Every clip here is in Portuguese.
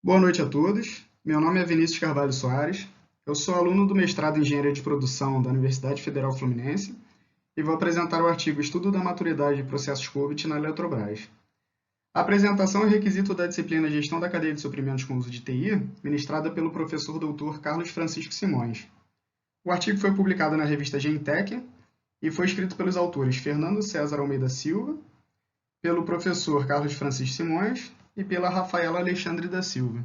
Boa noite a todos. Meu nome é Vinícius Carvalho Soares. Eu sou aluno do mestrado em Engenharia de Produção da Universidade Federal Fluminense e vou apresentar o artigo Estudo da Maturidade de Processos COBIT na Eletrobras. A apresentação é requisito da disciplina Gestão da Cadeia de Suprimentos com Uso de TI, ministrada pelo professor doutor Carlos Francisco Simões. O artigo foi publicado na revista GenTech e foi escrito pelos autores Fernando César Almeida Silva, pelo professor Carlos Francisco Simões e pela Rafaela Alexandre da Silva.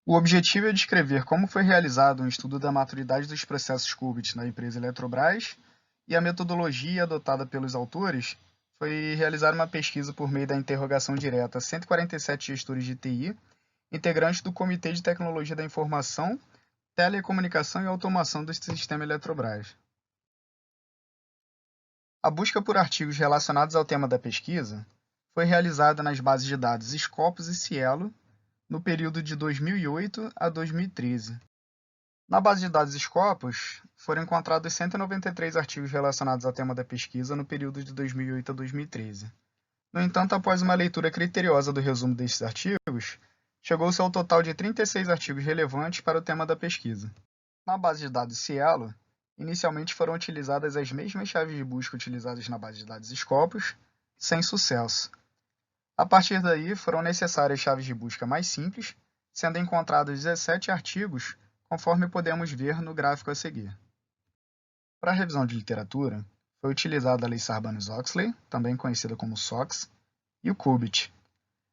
O objetivo é descrever como foi realizado um estudo da maturidade dos processos COBIT na empresa Eletrobras e a metodologia adotada pelos autores foi realizar uma pesquisa por meio da interrogação direta a 147 gestores de TI, integrantes do Comitê de Tecnologia da Informação, Telecomunicação e Automação do Sistema Eletrobras. A busca por artigos relacionados ao tema da pesquisa foi realizada nas bases de dados Scopus e Cielo, no período de 2008 a 2013. Na base de dados Scopus, foram encontrados 193 artigos relacionados ao tema da pesquisa no período de 2008 a 2013. No entanto, após uma leitura criteriosa do resumo desses artigos, chegou-se ao total de 36 artigos relevantes para o tema da pesquisa. Na base de dados Cielo, inicialmente foram utilizadas as mesmas chaves de busca utilizadas na base de dados Scopus, sem sucesso. A partir daí, foram necessárias chaves de busca mais simples, sendo encontrados 17 artigos, conforme podemos ver no gráfico a seguir. Para a revisão de literatura, foi utilizada a Lei Sarbanes-Oxley, também conhecida como SOX, e o COBIT.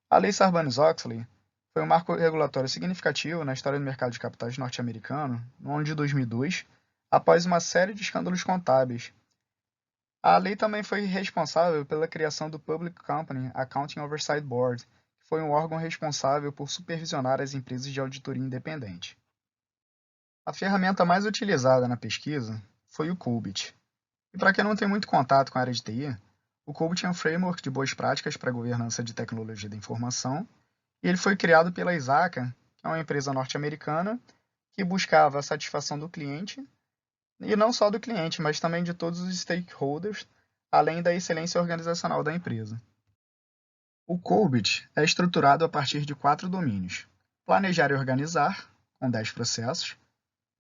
A Lei Sarbanes-Oxley foi um marco regulatório significativo na história do mercado de capitais norte-americano no ano de 2002, após uma série de escândalos contábeis. A lei também foi responsável pela criação do Public Company Accounting Oversight Board, que foi um órgão responsável por supervisionar as empresas de auditoria independente. A ferramenta mais utilizada na pesquisa foi o COBIT. E para quem não tem muito contato com a área de TI, o COBIT é um framework de boas práticas para a governança de tecnologia da informação, e ele foi criado pela Isaka, que é uma empresa norte-americana que buscava a satisfação do cliente, e não só do cliente, mas também de todos os stakeholders, além da excelência organizacional da empresa. O COBIT é estruturado a partir de 4 domínios: planejar e organizar, com 10 processos;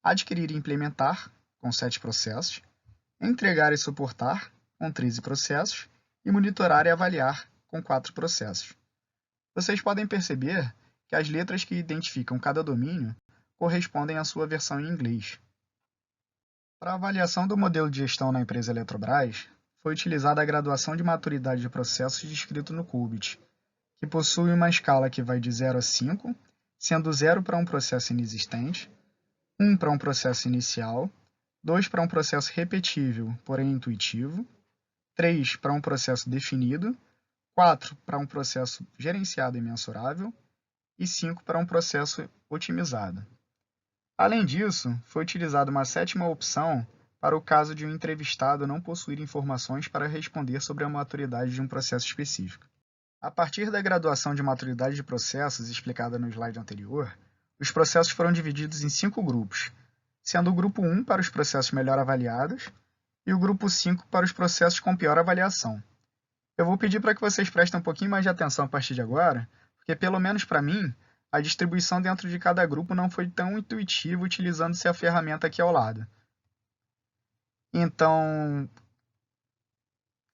adquirir e implementar, com 7 processos; entregar e suportar, com 13 processos; e monitorar e avaliar, com 4 processos. Vocês podem perceber que as letras que identificam cada domínio correspondem à sua versão em inglês. Para a avaliação do modelo de gestão na empresa Eletrobras, foi utilizada a graduação de maturidade de processos descrito no COBIT, que possui uma escala que vai de 0 a 5, sendo 0 para um processo inexistente, 1 para um processo inicial, 2 para um processo repetível, porém intuitivo, 3 para um processo definido, 4 para um processo gerenciado e mensurável e 5 para um processo otimizado. Além disso, foi utilizada uma 7ª opção para o caso de um entrevistado não possuir informações para responder sobre a maturidade de um processo específico. A partir da graduação de maturidade de processos explicada no slide anterior, os processos foram divididos em 5 grupos, sendo o grupo 1 para os processos melhor avaliados e o grupo 5 para os processos com pior avaliação. Eu vou pedir para que vocês prestem um pouquinho mais de atenção a partir de agora, porque pelo menos para mim, a distribuição dentro de cada grupo não foi tão intuitiva utilizando-se a ferramenta aqui ao lado. Então,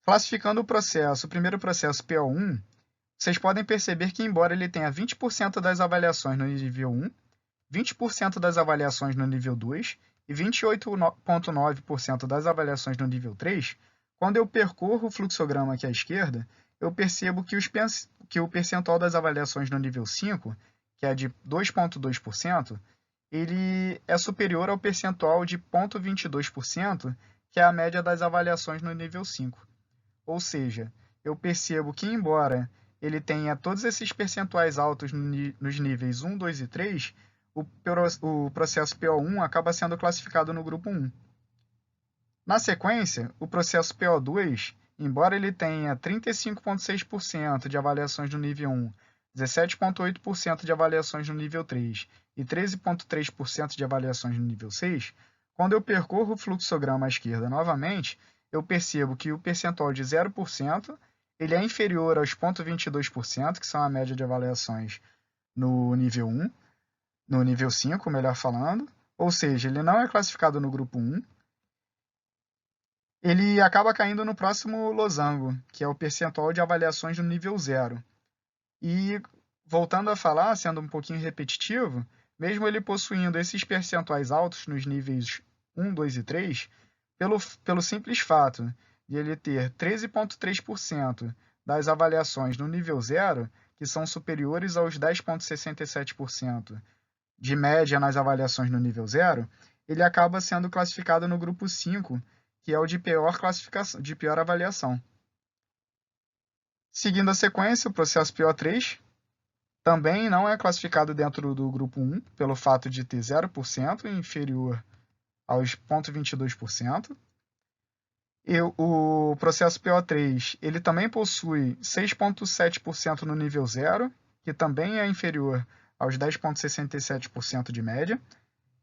classificando o primeiro processo PO1, vocês podem perceber que, embora ele tenha 20% das avaliações no nível 1, 20% das avaliações no nível 2 e 28,9% das avaliações no nível 3, quando eu percorro o fluxograma aqui à esquerda, eu percebo que o percentual das avaliações no nível 5, que é de 2,2%, ele é superior ao percentual de 0,22%, que é a média das avaliações no nível 5. Ou seja, eu percebo que, embora ele tenha todos esses percentuais altos nos níveis 1, 2 e 3, o processo PO1 acaba sendo classificado no grupo 1. Na sequência, o processo PO2, embora ele tenha 35,6% de avaliações no nível 1, 17,8% de avaliações no nível 3 e 13,3% de avaliações no nível 6, quando eu percorro o fluxograma à esquerda novamente, eu percebo que o percentual de 0% ele é inferior aos 0,22%, que são a média de avaliações no nível 1, no nível 5, melhor falando, ou seja, ele não é classificado no grupo 1. Ele acaba caindo no próximo losango, que é o percentual de avaliações no nível 0. E, voltando a falar, sendo um pouquinho repetitivo, mesmo ele possuindo esses percentuais altos nos níveis 1, 2 e 3, pelo simples fato de ele ter 13,3% das avaliações no nível 0, que são superiores aos 10,67% de média nas avaliações no nível 0, ele acaba sendo classificado no grupo 5, que é o de pior classificação, de pior avaliação. Seguindo a sequência, o processo PO3 também não é classificado dentro do grupo 1, pelo fato de ter 0% inferior aos 0,22%. E o processo PO3 ele também possui 6,7% no nível 0, que também é inferior aos 10,67% de média,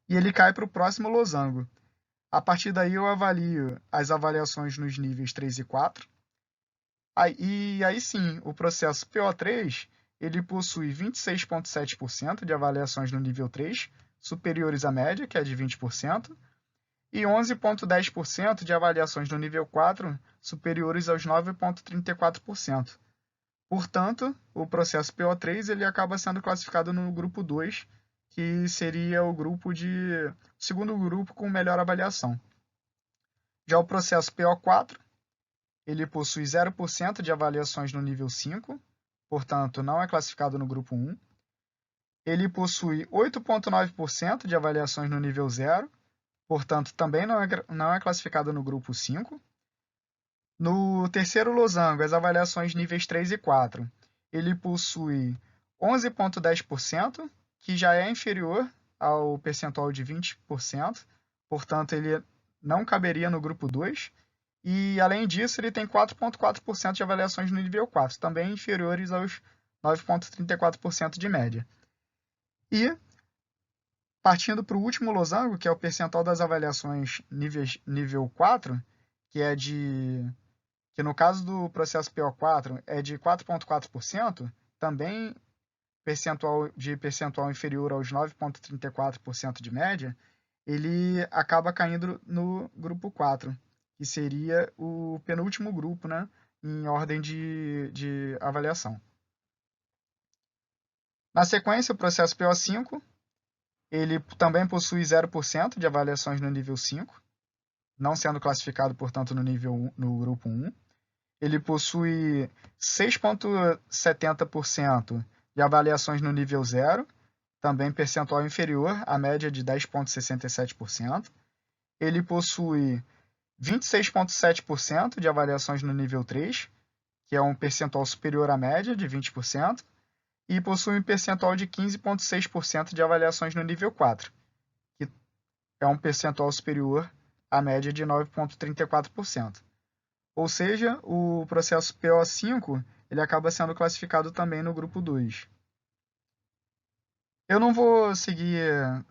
e ele cai para o próximo losango. A partir daí eu avalio as avaliações nos níveis 3 e 4. Aí sim, o processo PO3 ele possui 26,7% de avaliações no nível 3, superiores à média, que é de 20%, e 11,10% de avaliações no nível 4, superiores aos 9,34%. Portanto, o processo PO3 ele acaba sendo classificado no grupo 2, que seria o segundo grupo com melhor avaliação. Já o processo PO4, ele possui 0% de avaliações no nível 5, portanto, não é classificado no grupo 1. Ele possui 8,9% de avaliações no nível 0, portanto, também não é classificado no grupo 5. No terceiro losango, as avaliações níveis 3 e 4, ele possui 11,10%, que já é inferior ao percentual de 20%, portanto, ele não caberia no grupo 2. E, além disso, ele tem 4,4% de avaliações no nível 4, também inferiores aos 9,34% de média. E, partindo para o último losango, que é o percentual das avaliações nível 4, que no caso do processo PO4 é de 4,4%, também percentual inferior aos 9,34% de média, ele acaba caindo no grupo 4, que seria o penúltimo grupo, né, em ordem de avaliação. Na sequência, o processo PO5, ele também possui 0% de avaliações no nível 5, não sendo classificado, portanto, no grupo 1. Ele possui 6,70% de avaliações no nível 0, também percentual inferior à média de 10,67%. Ele possui 26,7% de avaliações no nível 3, que é um percentual superior à média de 20%, e possui um percentual de 15,6% de avaliações no nível 4, que é um percentual superior à média de 9,34%. Ou seja, o processo PO5 ele acaba sendo classificado também no grupo 2. Eu não vou seguir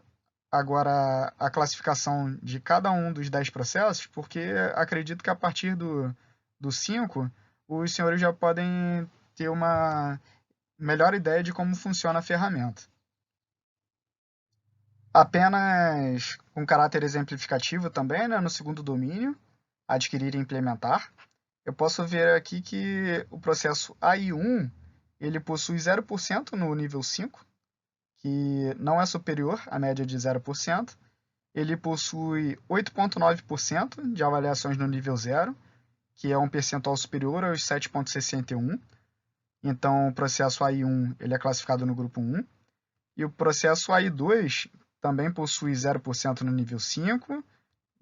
agora a classificação de cada um dos 10 processos, porque acredito que a partir do 5, os senhores já podem ter uma melhor ideia de como funciona a ferramenta. Apenas com caráter exemplificativo também, né, no segundo domínio, adquirir e implementar, eu posso ver aqui que o processo AI1 ele possui 0% no nível 5, que não é superior à média de 0%. Ele possui 8,9% de avaliações no nível 0, que é um percentual superior aos 7,61. Então, o processo AI1 ele é classificado no grupo 1. E o processo AI2 também possui 0% no nível 5,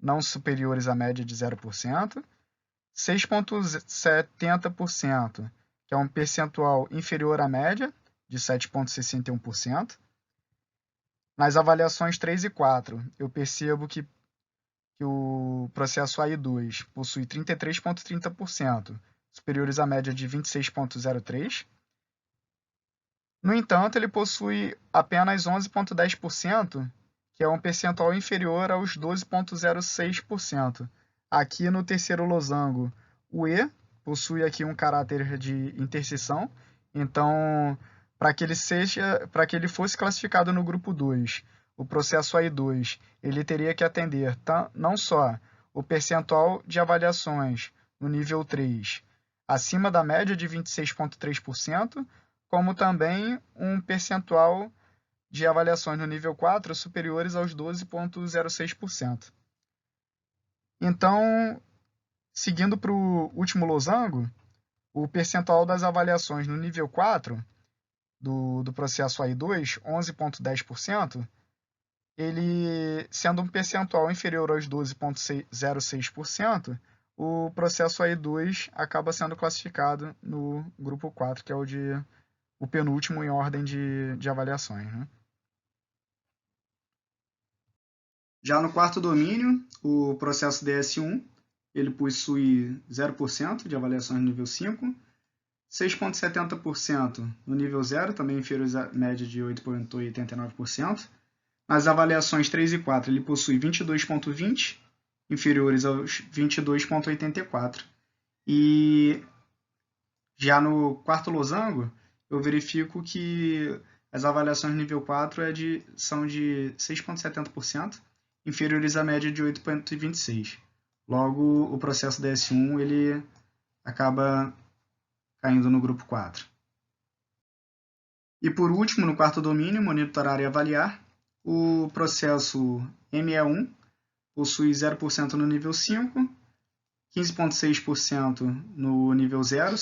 não superiores à média de 0%. 6,70%, que é um percentual inferior à média de 7,61%. Nas avaliações 3 e 4, eu percebo que o processo AI2 possui 33,30%, superiores à média de 26,03%. No entanto, ele possui apenas 11,10%, que é um percentual inferior aos 12,06%. Aqui no terceiro losango, o E possui aqui um caráter de interseção, então para que ele fosse classificado no grupo 2, o processo AI2, ele teria que atender não só o percentual de avaliações no nível 3 acima da média de 26,3%, como também um percentual de avaliações no nível 4 superiores aos 12,06%. Então, seguindo para o último losango, o percentual das avaliações no nível 4 do processo AI2, 11,10%, ele sendo um percentual inferior aos 12,06%, o processo AI2 acaba sendo classificado no grupo 4, que é o penúltimo em ordem de avaliações, né? Já no quarto domínio, o processo DS1, ele possui 0% de avaliações no nível 5, 6,70% no nível 0, também inferior à média de 8,89%. Nas avaliações 3 e 4, ele possui 22,20, inferiores aos 22,84. E já no quarto losango, eu verifico que as avaliações no nível 4 são de 6,70%, inferiores à média de 8,26. Logo, o processo DS1 ele acaba caindo no grupo 4. E por último, no quarto domínio, monitorar e avaliar, o processo ME1 possui 0% no nível 5, 15,6% no nível 0,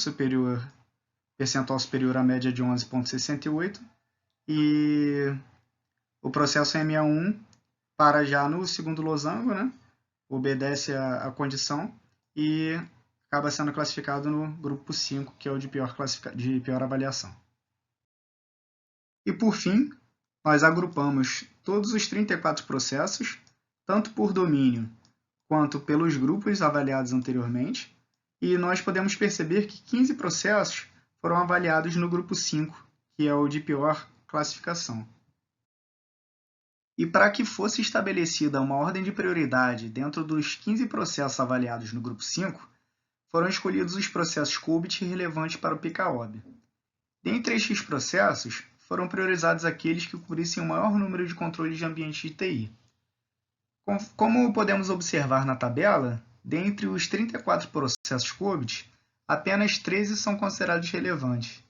percentual superior à média de 11,68%, e o processo ME1 para já no segundo losango, né? Obedece à condição e acaba sendo classificado no grupo 5, que é o de pior avaliação. E por fim, nós agrupamos todos os 34 processos, tanto por domínio quanto pelos grupos avaliados anteriormente, e nós podemos perceber que 15 processos foram avaliados no grupo 5, que é o de pior classificação. E para que fosse estabelecida uma ordem de prioridade dentro dos 15 processos avaliados no grupo 5, foram escolhidos os processos COBIT relevantes para o PICAOB. Dentre estes processos, foram priorizados aqueles que cobrissem o maior número de controles de ambiente de TI. Como podemos observar na tabela, dentre os 34 processos COBIT, apenas 13 são considerados relevantes.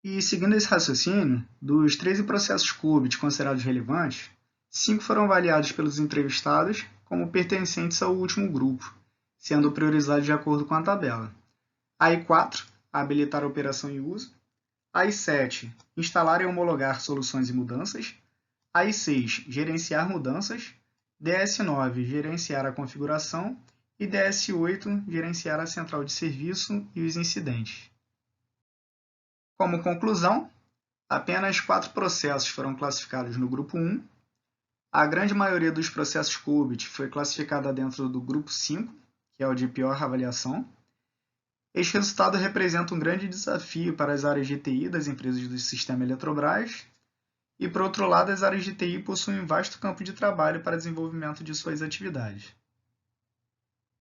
E seguindo esse raciocínio, dos 13 processos COBIT considerados relevantes, 5 foram avaliados pelos entrevistados como pertencentes ao último grupo, sendo priorizados de acordo com a tabela. AI4, habilitar a operação e uso. AI7, instalar e homologar soluções e mudanças. AI6, gerenciar mudanças. DS9, gerenciar a configuração. E DS8, gerenciar a central de serviço e os incidentes. Como conclusão, apenas 4 processos foram classificados no grupo 1. A grande maioria dos processos COBIT foi classificada dentro do grupo 5, que é o de pior avaliação. Este resultado representa um grande desafio para as áreas de TI das empresas do sistema Eletrobras, e, por outro lado, as áreas de TI possuem um vasto campo de trabalho para desenvolvimento de suas atividades.